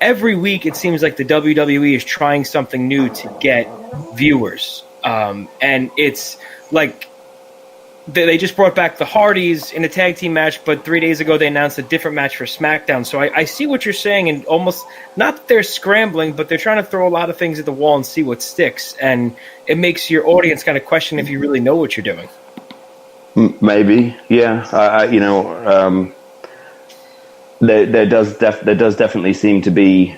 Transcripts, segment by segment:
every week it seems like the WWE is trying something new to get viewers. And it's like they just brought back the Hardys in a tag team match, but 3 days ago they announced a different match for SmackDown. So I see what you're saying, and almost not that they're scrambling, but they're trying to throw a lot of things at the wall and see what sticks. And it makes your audience kind of question if you really know what you're doing. Maybe, yeah. There does definitely seem to be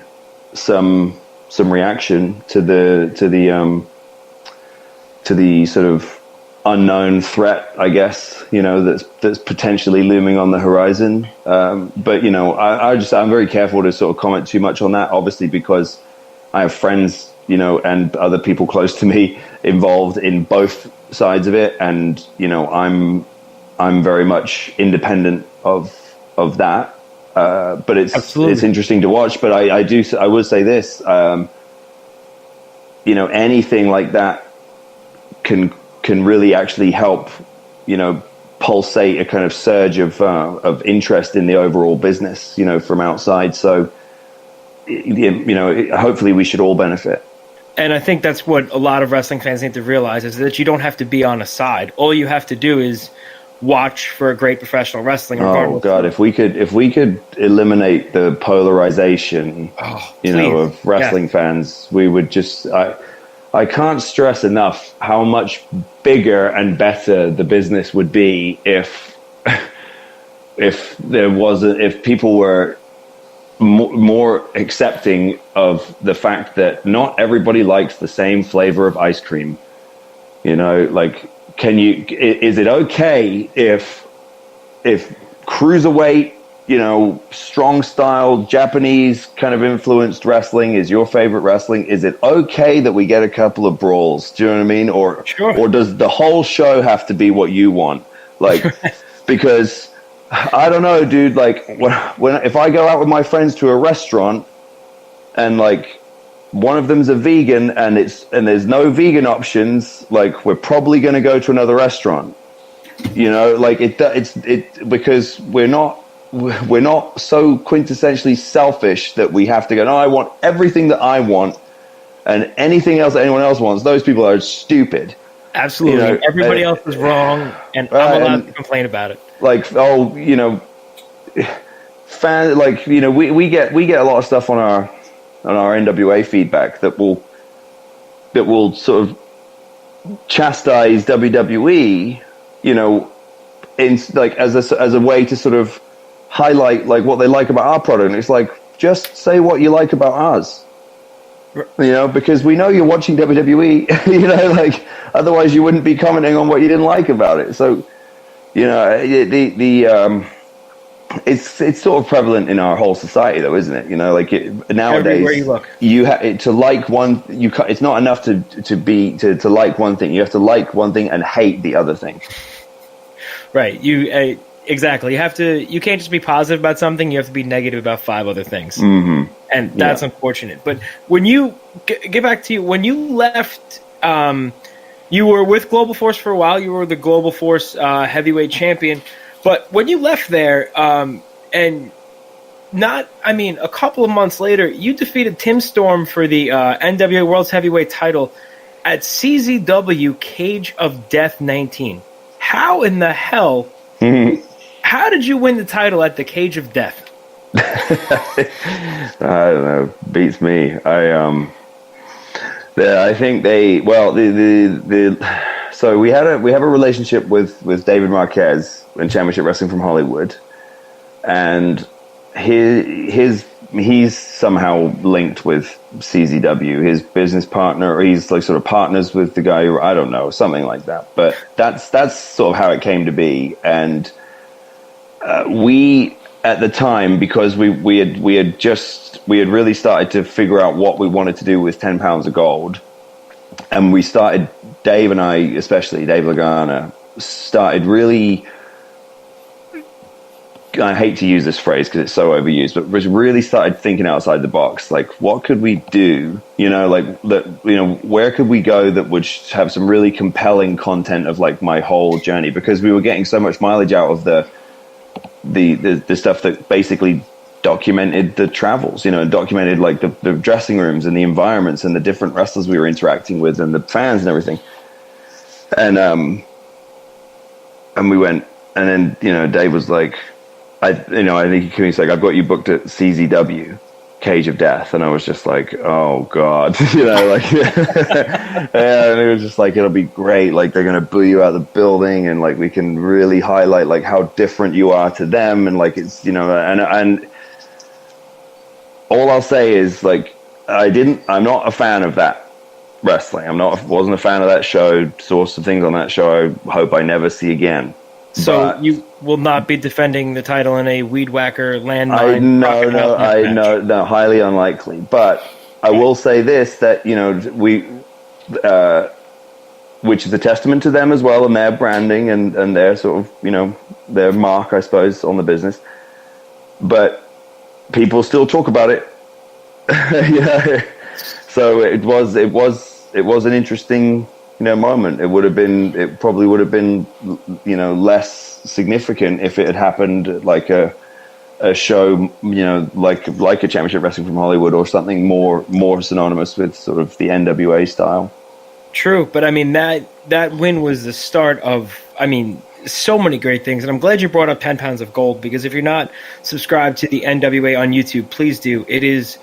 some reaction to the sort of unknown threat, I guess, that's potentially looming on the horizon. But I'm very careful to sort of comment too much on that, obviously, because I have friends, and other people close to me involved in both sides of it, and I'm very much independent of that. But it's interesting to watch. But I would say this, anything like that can really actually help, pulsate a kind of surge of interest in the overall business, from outside. So, hopefully we should all benefit. And I think that's what a lot of wrestling fans need to realize, is that you don't have to be on a side. All you have to do is watch for a great professional wrestling. Oh God, if we could eliminate the polarization, of wrestling fans, we would just. I can't stress enough how much bigger and better the business would be if people were more accepting of the fact that not everybody likes the same flavor of ice cream. Is it okay if cruiserweight, strong style Japanese kind of influenced wrestling is your favorite wrestling? Is it okay that we get a couple of brawls? Do you know what I mean? Or does the whole show have to be what you want? Because I don't know, dude. If I go out with my friends to a restaurant and one of them's a vegan and there's no vegan options, we're probably going to go to another restaurant. Because we're not so quintessentially selfish that we have to go, no, I want everything that I want, and anything else that anyone else wants, those people are stupid. Absolutely. Everybody else is wrong, and I'm allowed to complain about it. We get a lot of stuff on our NWA feedback that will sort of chastise WWE, as a way to sort of highlight what they like about our product. And it's just say what you like about ours, because we know you're watching WWE, otherwise you wouldn't be commenting on what you didn't like about it. So, it's sort of prevalent in our whole society, though, isn't it? Nowadays, everywhere you look, to like one. It's not enough to like one thing. You have to like one thing and hate the other thing. Right. Exactly. You can't just be positive about something. You have to be negative about 5 other things. Mm-hmm. And that's unfortunate. But when you get back to when you left, you were with Global Force for a while. You were the Global Force heavyweight champion. But when you left there, a couple of months later, you defeated Tim Storm for the NWA World's Heavyweight title at CZW Cage of Death 19. How in the hell? How did you win the title at the Cage of Death? I don't know. Beats me. I think so we have a relationship with David Marquez in Championship Wrestling from Hollywood, and he's somehow linked with CZW. His business partner, or he's sort of partners with the guy who, I don't know, something like that. But that's sort of how it came to be. And we, at the time, because we had really started to figure out what we wanted to do with 10 pounds of gold, and we started, Dave and I, especially Dave Lagana, started really, I hate to use this phrase because it's so overused, but really started thinking outside the box. What could we do? Where could we go that would have some really compelling content of my whole journey? Because we were getting so much mileage out of the stuff that basically documented the travels, documented like the dressing rooms and the environments and the different wrestlers we were interacting with and the fans and everything. And we went, and then, Dave was like, I think he came, he's like, I've got you booked at CZW, Cage of Death. And I was just like, oh God, like, yeah, and it was just like, it'll be great. Like, they're going to boo you out of the building, and like, we can really highlight like how different you are to them. And like, it's, and all I'll say is like, I'm not a fan of that wrestling. Wasn't a fan of that show, saw some things on that show I hope I never see again. So you will not be defending the title in a weed whacker landmine? No, highly unlikely. But I will say this, that, which is a testament to them as well, and their branding and their sort of, their mark, I suppose, on the business. But people still talk about it. So it was an interesting, moment. It probably would have been, less significant if it had happened like a show, like a Championship Wrestling from Hollywood or something more synonymous with sort of the NWA style. True, but I mean that win was the start of, so many great things, and I'm glad you brought up 10 Pounds of Gold, because if you're not subscribed to the NWA on YouTube, please do. It is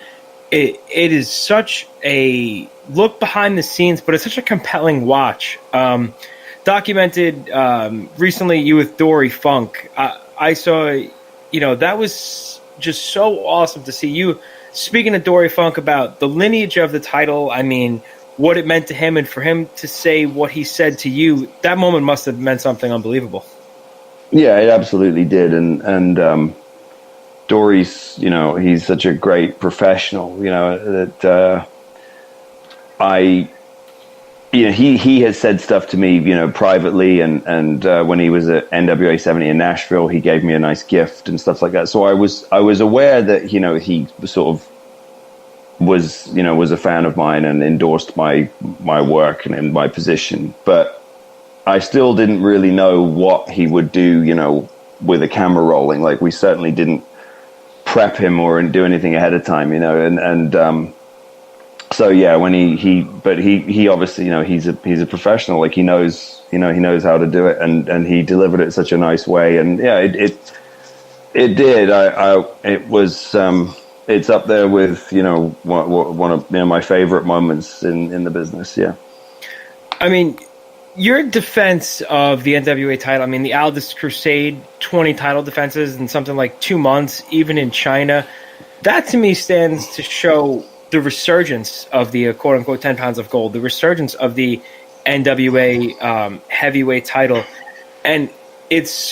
such a look behind the scenes, but it's such a compelling watch. Documented recently, you with Dory Funk. I saw, that was just so awesome to see you speaking to Dory Funk about the lineage of the title. What it meant to him, and for him to say what he said to you, that moment must have meant something unbelievable. Yeah, it absolutely did. And Dory's, he's such a great professional, that he has said stuff to me, privately, and when he was at NWA 70 in Nashville, he gave me a nice gift and stuff like that. So I was aware that, he sort of was a fan of mine and endorsed my work and my position, but I still didn't really know what he would do, with a camera rolling. Like, we certainly didn't prep him or do anything ahead of time, so yeah, when he obviously, he's a professional. Like, he knows how to do it, and he delivered it in such a nice way. And yeah, it did. It was, it's up there with, one of my favorite moments in the business. Yeah. Your defense of the NWA title, the Aldis Crusade, 20 title defenses in something like 2 months, even in China, that to me stands to show the resurgence of the quote-unquote 10 Pounds of Gold, the resurgence of the NWA heavyweight title. And it's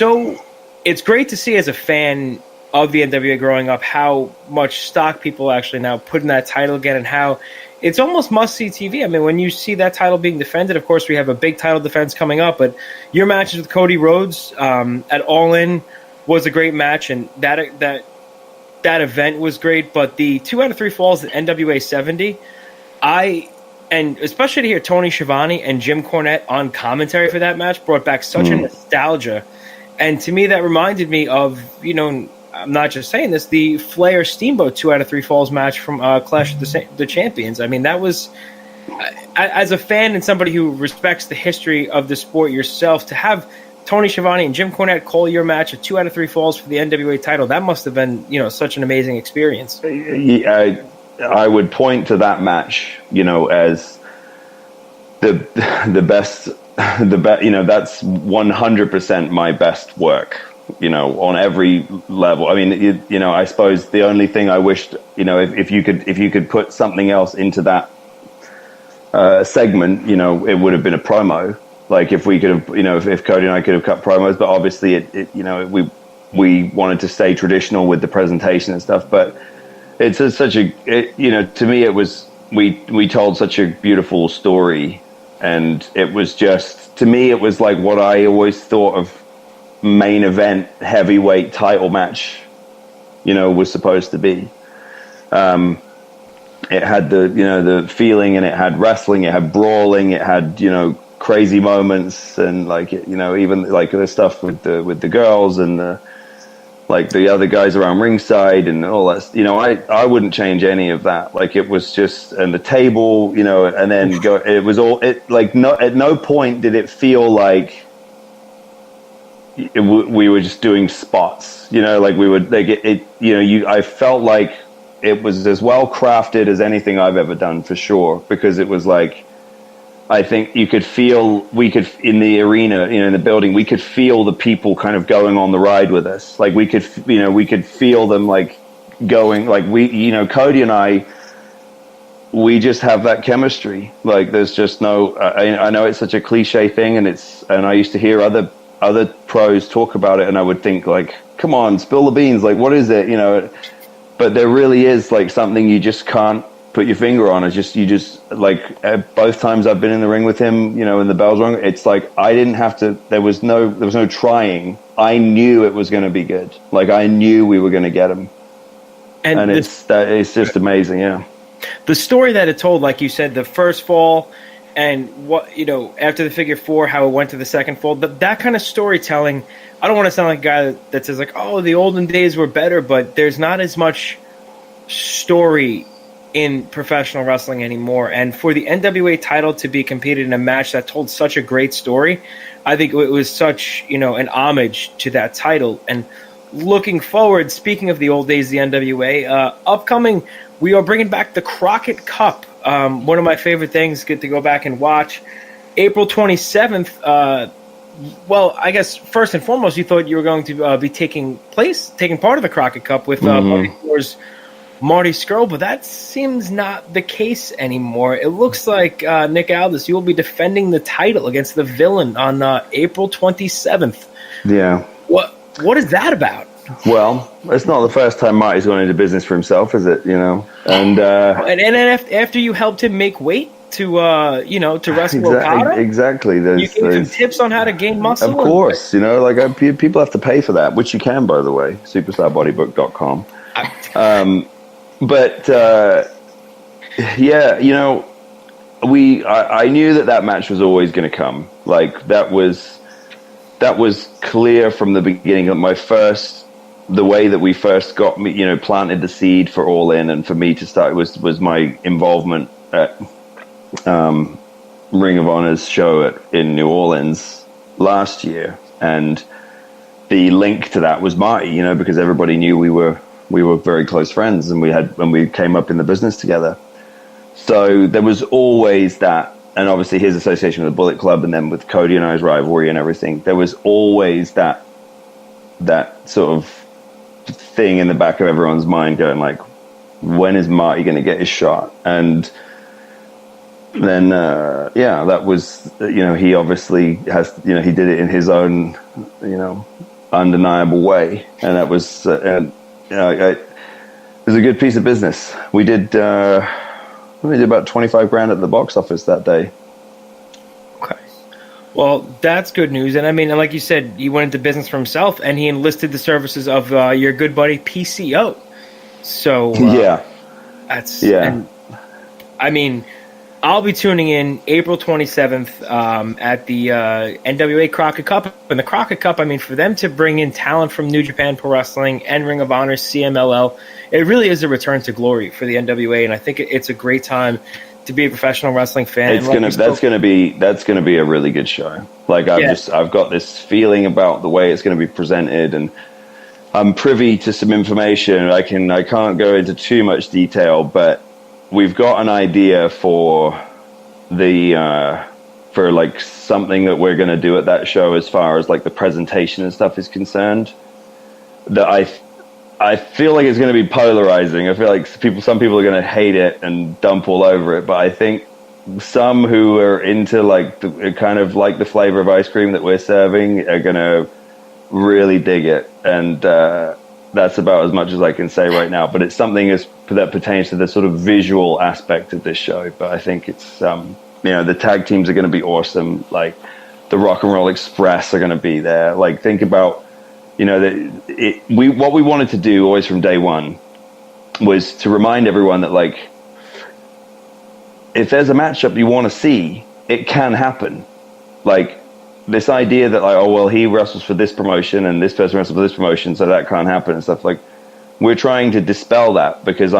great to see as a fan of the NWA growing up how much stock people actually now put in that title again, and how it's almost must-see TV. When you see that title being defended, of course, we have a big title defense coming up, but your matches with Cody Rhodes at All In was a great match, and that event was great. But the 2 out of 3 falls at NWA 70, and especially to hear Tony Schiavone and Jim Cornette on commentary for that match brought back such a nostalgia. And to me, that reminded me of, I'm not just saying this, the Flair Steamboat 2 out of 3 falls match from Clash of the Champions. That was, as a fan and somebody who respects the history of the sport yourself, to have Tony Schiavone and Jim Cornette call your match a 2 out of 3 falls for the NWA title, that must have been, such an amazing experience. I would point to that match, as the best, that's 100% my best work, on every level. I suppose the only thing I wished, if you could put something else into that segment, it would have been a promo. Like, if we could have, if Cody and I could have cut promos, but obviously we wanted to stay traditional with the presentation and stuff. But it's to me, it was, we told such a beautiful story, and it was just, to me, it was like what I always thought of main event heavyweight title match, was supposed to be. It had the feeling, and it had wrestling, it had brawling, it had, crazy moments, and even like the stuff with the girls, and like the other guys around ringside and all that. I wouldn't change any of that. Like it was just, and the table, and then it was all, it like no, at no point did it feel like we were just doing spots, like we would, like I felt like it was as well crafted as anything I've ever done, for sure, because it was like, I think we could in the arena, in the building, we could feel the people kind of going on the ride with us. Like we could feel them like going, like Cody and I, we just have that chemistry. Like there's just no, I know it's such a cliche thing, and I used to hear other pros talk about it, and I would think like, come on, spill the beans. Like, what is it? But there really is like something you just can't put your finger on. You just like both times I've been in the ring with him, and the bell's rung. It's like I didn't have to. There was no trying. I knew it was going to be good. Like I knew we were going to get him, and it's just amazing. Yeah, the story that it told, like you said, the first fall, and what after the figure 4, how it went to the second fall. That kind of storytelling. I don't want to sound like a guy that says like, oh, the olden days were better, but there's not as much story in professional wrestling anymore. And for the NWA title to be competed in a match that told such a great story, I think it was such, an homage to that title. And looking forward, speaking of the old days, the NWA, upcoming, we are bringing back the Crockett Cup. One of my favorite things, get to go back and watch. April 27th, well, I guess first and foremost, you thought you were going to be taking part of the Crockett Cup with Marty Scurll, but that seems not the case anymore. It looks like, Nick Aldis, you will be defending the title against the Villain on April 27th. Yeah. What is that about? Well, it's not the first time Marty's gone into business for himself, is it? And after you helped him make weight to wrestle Okada? Exactly. You gave him tips on how to gain muscle? Of course. People have to pay for that, which you can, by the way, superstarbodybook.com. But I knew that match was always going to come. Like that was clear from the beginning. The way that we first got me, planted the seed for All In, and for me to start was my involvement at Ring of Honor's show in New Orleans last year, and the link to that was Marty. Because everybody knew we were very close friends, and we came up in the business together. So there was always that, and obviously his association with the Bullet Club, and then with Cody and I's rivalry and everything. There was always that sort of thing in the back of everyone's mind, going like, when is Marty going to get his shot? And then that was he obviously has he did it in his own undeniable way, and that was. It was a good piece of business. We did about 25 grand at the box office that day. Okay. Well, that's good news. And I mean, like you said, he went into business for himself, and he enlisted the services of your good buddy PCO. So And, I mean, I'll be tuning in April 27th at the NWA Crockett Cup. And the Crockett Cup, I mean, for them to bring in talent from New Japan Pro Wrestling and Ring of Honor, CMLL, it really is a return to glory for the NWA. And I think it's a great time to be a professional wrestling fan. That's gonna be a really good show. Like I've got this feeling about the way it's going to be presented, and I'm privy to some information. I can't go into too much detail, but we've got an idea for for like something that we're going to do at that show, as far as like the presentation and stuff is concerned, that I feel like it's going to be polarizing. I feel like some people are going to hate it and dump all over it, but I think some who are into like kind of like the flavor of ice cream that we're serving are going to really dig it. And that's about as much as I can say right now, but it's something that pertains to the sort of visual aspect of this show. But I think it's, the tag teams are going to be awesome. Like the Rock and Roll Express are going to be there. Like think about, what we wanted to do always from day one was to remind everyone that like, if there's a matchup you want to see, it can happen. Like this idea that like, oh well, he wrestles for this promotion and this person wrestles for this promotion, so that can't happen and stuff. Like, we're trying to dispel that because